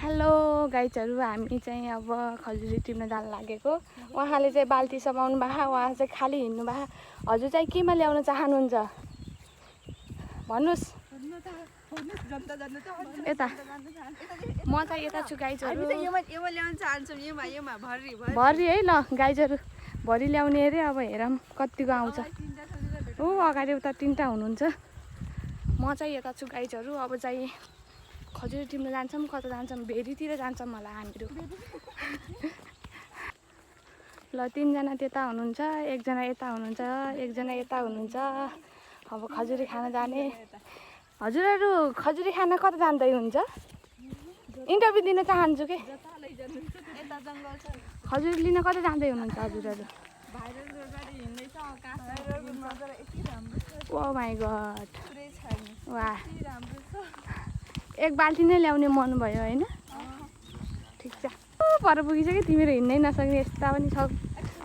Hello गाइजहरू, हामी चाहिँ अब खजुरी टिप्न जान लागेको। उहाँले चाहिँ बाल्टी समाउनु भएको, उहाँ चाहिँ खाली हिँड्नु भएको। हजुर चाहिँ केमा ल्याउन चाहनुहुन्छ भन्नुहोस्। यता म चाहिँ यता छु गाइजहरू। भरि है ल गाइजहरू, भरि ल्याउने अरे। अब हेरौँ कतिको आउँछ। ऊ अगाडि उता तिनवटा हुनुहुन्छ। म चाहिँ यता छु गाइजहरू। अब चाहिँ खजुरी टिप्न जान्छौँ। कता जान्छौँ? भेरीतिर जान्छौँ होला हामीहरू। ल तिनजना त्यता हुनुहुन्छ, एकजना यता हुनुहुन्छ, एकजना यता हुनुहुन्छ। अब खजुरी खान जाने। हजुरहरू खजुरी खान कता जाँदै हुन्छ? इन्टरभ्यू दिन चाहन्छु के। खजुरी लिन कता जाँदै हुनुहुन्छ हजुरहरू? ओ माई गड, वाह, एक बाल्टी नै ल्याउने मन भयो होइन? ठिक छ। पर पुगिसक्यो, तिमीहरू हिँड्नै नसक्ने यस्ता पनि छ।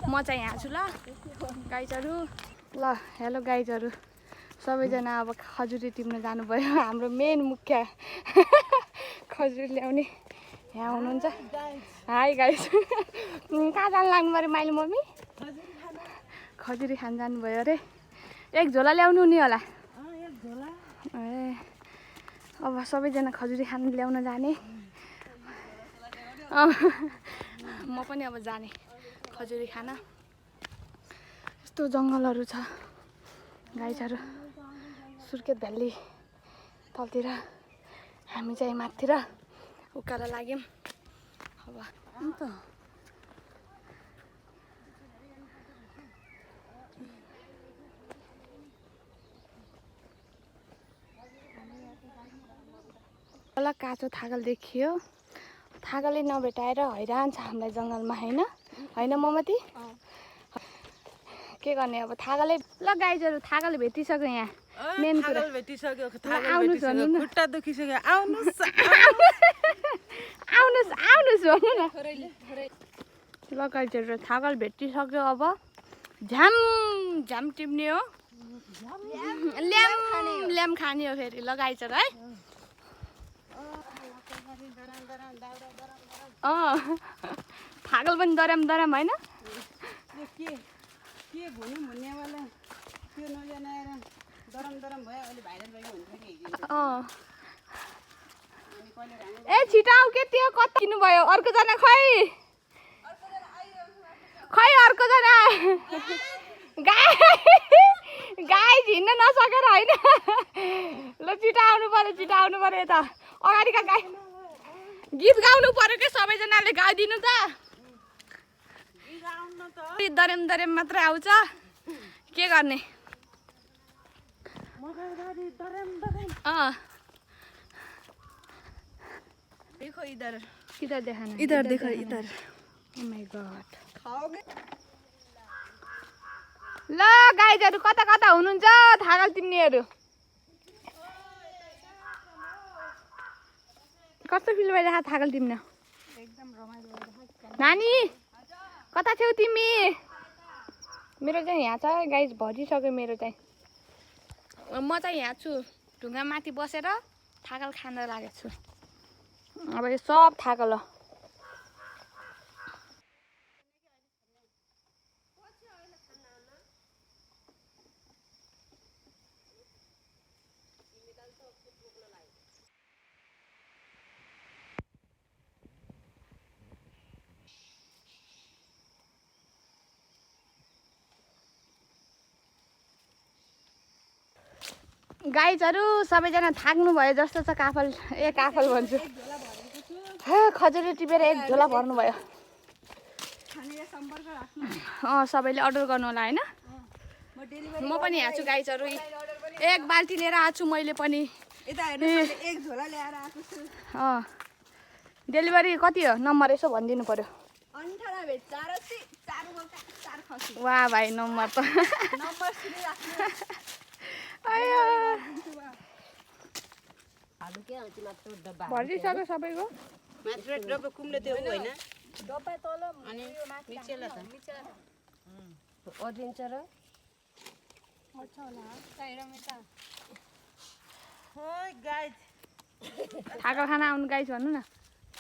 म चाहिँ यहाँ छु ल गाइजहरू। ल हेलो गाइजहरू, सबैजना अब खजुरी टिप्न जानुभयो। हाम्रो मेन मुख्य खजुरी ल्याउने यहाँ हुनुहुन्छ। हाई गाइज, कहाँ जानु लाग्नु पऱ्यो माइली मम्मी? खजुरी खान जानुभयो अरे। एक झोला ल्याउनु नि होला। ए अब सबैजना खजुरी खान ल्याउन जाने। म पनि अब जाने खजुरी खान। यस्तो जङ्गलहरू छ गाइजहरू। सुर्खेत भ्याली तलतिर, हामी चाहिँ माथितिर उकालो लाग्यौँ। अब अन्त तल काँचो थागल देखियो। थागलै नभेटाएर हैरान छ हामीलाई जङ्गलमा, होइन? होइन ममती? के गर्ने अब, थागलै। ल गाइजहरू, थागल भेटिसक्यो यहाँ। मेन कुरा भेटिसक्यो, आउनुहोस् भन्नु न। खुट्टा दुखिसक्यो, आउनुहोस् आउनुहोस् आउनुहोस् भन्नु न। ल गाइजहरू, थागल भेटिसक्यो। अब झ्याम झ्याम टिप्ने हो। ल्याम खाने हो फेरि। ल गाइजहरू है। थागल पनि दराम दराम होइन? के भन्नेवाला त्यो नजनाएर दरम भयो। अहिले भाइरल भयो हुन्छ कि ए छिटो आऊ के, त्यो कता किन्नुभयो? अर्कोजना खै अर्कोजना गाई हिँड्न नसकेर होइन। ल छिटो आउनु पर्यो यता अगाडिका गाई। गीत गाउनु पर्यो के, सबैजनाले गाइदिनु त। दरेम दरेम मात्रै आउँछ, के गर्ने? देखो इधर देखाना, इधर देखो इधर। Oh my god. ल गाइजहरू, कता कता हुनुहुन्छ थागल टिप्नेहरू? कस्तो फिल भइरहेको थागल टिप्न? एकदम रमाइलो। नानी कता छेउ तिमी? मेरो चाहिँ यहाँ छ गाइज, भरिसक्यो मेरो चाहिँ। म चाहिँ यहाँ छु, ढुङ्गा माथि बसेर थागल खान लागेको छु। अब यो सब थागल हो। गाइजहरू सबैजना थाक्नु भयो जस्तो छ। काफल भन्छु, खजुरी टिपेर एक झोला भर्नुभयो। सबैले अर्डर गर्नु होला होइन? म पनि यहाँ छु गाइजहरू। एक बाल्टी लिएर आएको छु मैले पनि। एक झोला ल्याएर आएको छु। डेलिभरी कति हो नम्बर यसो भनिदिनु पर्यो। वाह भाइ, नम्बर त भरिसक्यो सबैको। कुम्ले त्यो होइन अनि मिचेला त अडिन्छ र गाइज थागल खाना आउनु गाइज भन्नु न।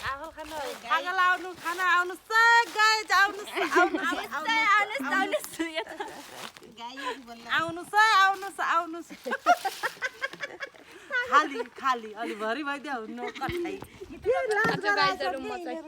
खाजा लाउनु खाना आउनुहोस् त गाइज आउनुहोस् आउनुहोस् खाली खाली अलि भरि भइदियो हुन्न कतै गाइजहरु म चाहिँ